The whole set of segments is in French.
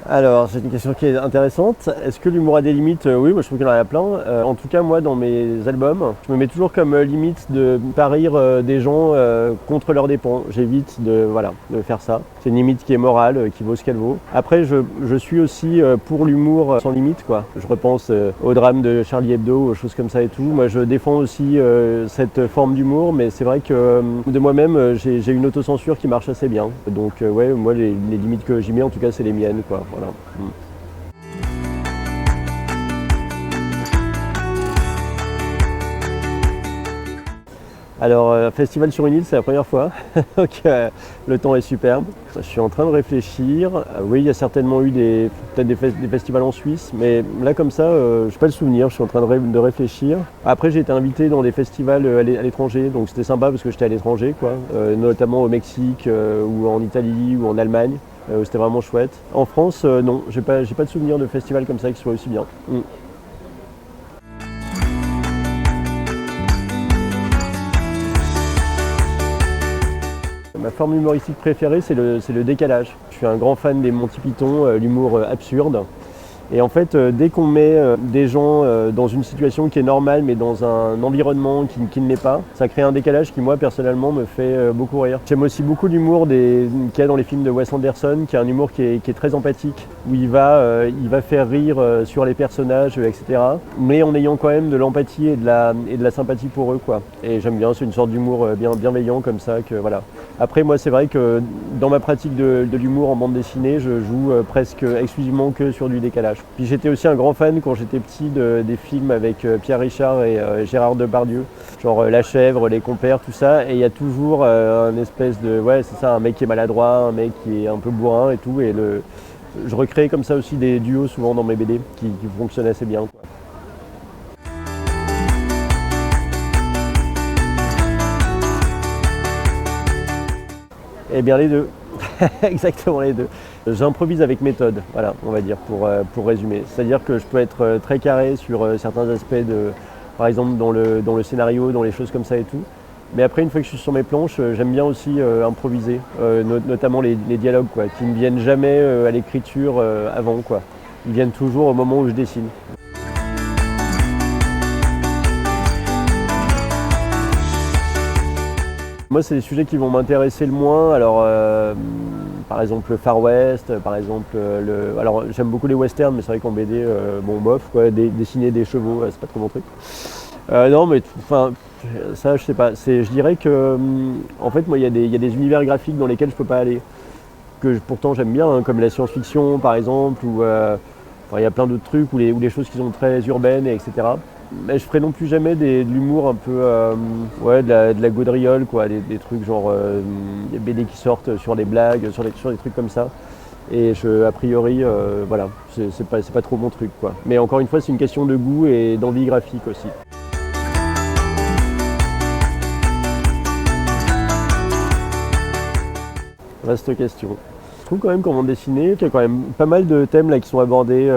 Alors, c'est une question qui est intéressante. Est-ce que l'humour a des limites? Oui, moi je trouve qu'il y en a plein. En tout cas, moi, dans mes albums, je me mets toujours comme limite de ne pas rire des gens contre leurs dépens. J'évite de faire ça. C'est une limite qui est morale, qui vaut ce qu'elle vaut. Après, je suis aussi pour l'humour sans limite, quoi. Je repense au drame de Charlie Hebdo, aux choses comme ça et tout. Moi, je défends aussi cette forme d'humour, mais c'est vrai que de moi-même, j'ai une autocensure qui marche assez bien. Donc, ouais, moi, les limites que j'y mets, en tout cas, c'est les miennes, quoi. Voilà. Alors, festival sur une île, c'est la première fois, donc le temps est superbe. Je suis en train de réfléchir. Oui, il y a certainement eu peut-être des festivals en Suisse, mais là comme ça, je n'ai pas le souvenir, je suis en train de réfléchir. Après, j'ai été invité dans des festivals à l'étranger, donc c'était sympa parce que j'étais à l'étranger, quoi, notamment au Mexique, ou en Italie, ou en Allemagne. C'était vraiment chouette. En France, non, j'ai pas de souvenir de festival comme ça qui soit aussi bien. Ma forme humoristique préférée, c'est le décalage. Je suis un grand fan des Monty Python, l'humour absurde. Et en fait, dès qu'on met des gens dans une situation qui est normale, mais dans un environnement qui ne l'est pas, ça crée un décalage qui, moi, personnellement, me fait beaucoup rire. J'aime aussi beaucoup l'humour qu'il y a dans les films de Wes Anderson, qui est un humour qui est très empathique, où il va faire rire sur les personnages, etc. Mais en ayant quand même de l'empathie et de la sympathie pour eux, quoi. Et j'aime bien, c'est une sorte d'humour bienveillant comme ça, que voilà. Après, moi, c'est vrai que dans ma pratique de l'humour en bande dessinée, je joue presque exclusivement que sur du décalage. Puis j'étais aussi un grand fan quand j'étais petit des films avec Pierre Richard et Gérard Depardieu, genre La Chèvre, Les Compères, tout ça. Et il y a toujours un espèce de, ouais, c'est ça, un mec qui est maladroit, un mec qui est un peu bourrin et tout. Je recrée comme ça aussi des duos souvent dans mes BD qui fonctionnent assez bien, quoi. Eh bien les deux, exactement les deux. J'improvise avec méthode, voilà, on va dire, pour résumer. C'est-à-dire que je peux être très carré sur certains aspects, par exemple dans le scénario, dans les choses comme ça et tout. Mais après, une fois que je suis sur mes planches, j'aime bien aussi improviser, notamment les dialogues, quoi, qui ne viennent jamais à l'écriture avant, quoi. Ils viennent toujours au moment où je dessine. Moi, c'est des sujets qui vont m'intéresser le moins. Alors, par exemple, le Far West, par exemple, alors j'aime beaucoup les westerns, mais c'est vrai qu'en BD, bon, bof, quoi, dessiner des chevaux, c'est pas trop mon truc. Non, mais enfin, ça, je sais pas. Je dirais que, en fait, moi, il y a des univers graphiques dans lesquels je peux pas aller, pourtant j'aime bien, hein, comme la science-fiction, par exemple, ou enfin, il y a plein d'autres trucs, ou les choses qui sont très urbaines, etc. Mais je ferai non plus jamais de l'humour un peu, ouais, de la gaudriole, quoi, des trucs genre des BD qui sortent sur des blagues, sur des trucs comme ça. Et a priori, voilà, c'est pas trop mon truc, quoi. Mais encore une fois, c'est une question de goût et d'envie graphique aussi. Vaste question. Je trouve quand même qu'en bande dessinée, qu'il y a quand même pas mal de thèmes là qui sont abordés,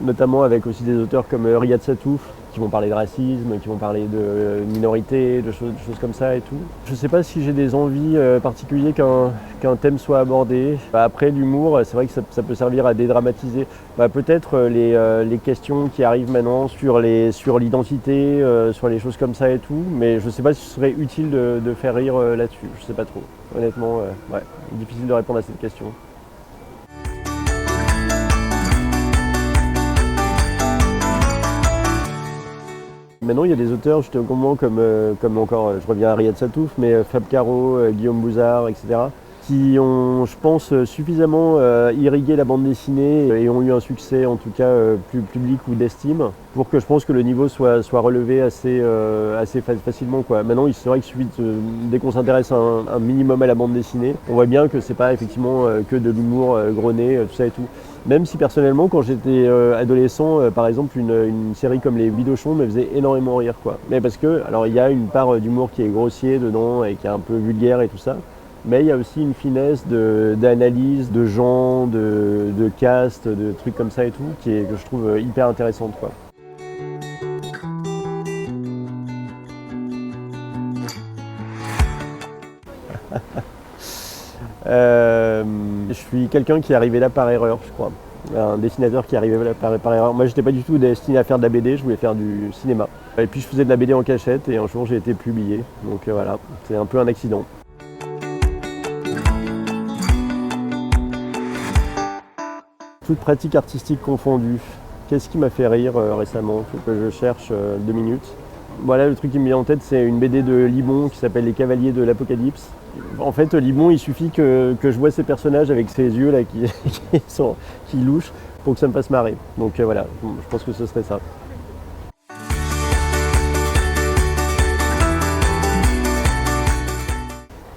notamment avec aussi des auteurs comme Riyad Satouf, qui vont parler de racisme, qui vont parler de minorités, de choses comme ça et tout. Je ne sais pas si j'ai des envies particulières qu'un thème soit abordé. Après l'humour, c'est vrai que ça peut servir à dédramatiser. Peut-être les questions qui arrivent maintenant sur l'identité, sur les choses comme ça et tout, mais je ne sais pas si ce serait utile de faire rire là-dessus. Je ne sais pas trop. Honnêtement, ouais, difficile de répondre à cette question. Maintenant, il y a des auteurs justement comme encore, je reviens à Riyad Satouf, mais Fab Caro, Guillaume Bouzard, etc., qui ont, je pense, suffisamment irrigué la bande dessinée et ont eu un succès, en tout cas, plus public ou d'estime, pour que je pense que le niveau soit relevé assez facilement, quoi. Maintenant, c'est vrai qu'il suffit dès qu'on s'intéresse un minimum à la bande dessinée, on voit bien que c'est pas effectivement que de l'humour gros-nez, tout ça et tout. Même si personnellement, quand j'étais adolescent, par exemple, une série comme Les Bidochons me faisait énormément rire, quoi. Mais parce que, alors il y a une part d'humour qui est grossier dedans et qui est un peu vulgaire et tout ça, mais il y a aussi une finesse d'analyse de gens, de cast, de trucs comme ça et tout, que je trouve hyper intéressante, quoi. Je suis quelqu'un qui est arrivé là par erreur, je crois. un dessinateur qui arrivait par erreur. Moi, j'étais pas du tout destiné à faire de la BD, je voulais faire du cinéma. Et puis je faisais de la BD en cachette et un jour j'ai été publié. Donc voilà, c'est un peu un accident. Toute pratique artistique confondue. Qu'est-ce qui m'a fait rire récemment? Il faut que je cherche 2 minutes. Voilà, le truc qui me vient en tête, c'est une BD de Libon qui s'appelle Les Cavaliers de l'Apocalypse. En fait, Libon, il suffit que je vois ces personnages avec ces yeux là qui louchent pour que ça me fasse marrer. Donc voilà, je pense que ce serait ça.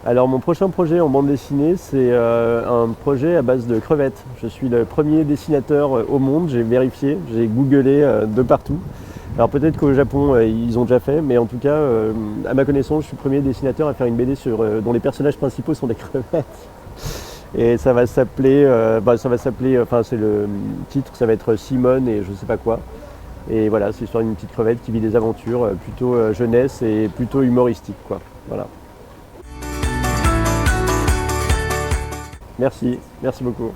Alors mon prochain projet en bande dessinée, c'est un projet à base de crevettes. Je suis le premier dessinateur au monde, j'ai vérifié, j'ai googlé de partout. Alors peut-être qu'au Japon ils ont déjà fait, mais en tout cas, à ma connaissance, je suis le premier dessinateur à faire une BD dont les personnages principaux sont des crevettes. Et ça va s'appeler, enfin c'est le titre, ça va être Simone et je sais pas quoi. Et voilà, c'est l'histoire d'une petite crevette qui vit des aventures plutôt jeunesse et plutôt humoristique, quoi. Voilà. Merci beaucoup.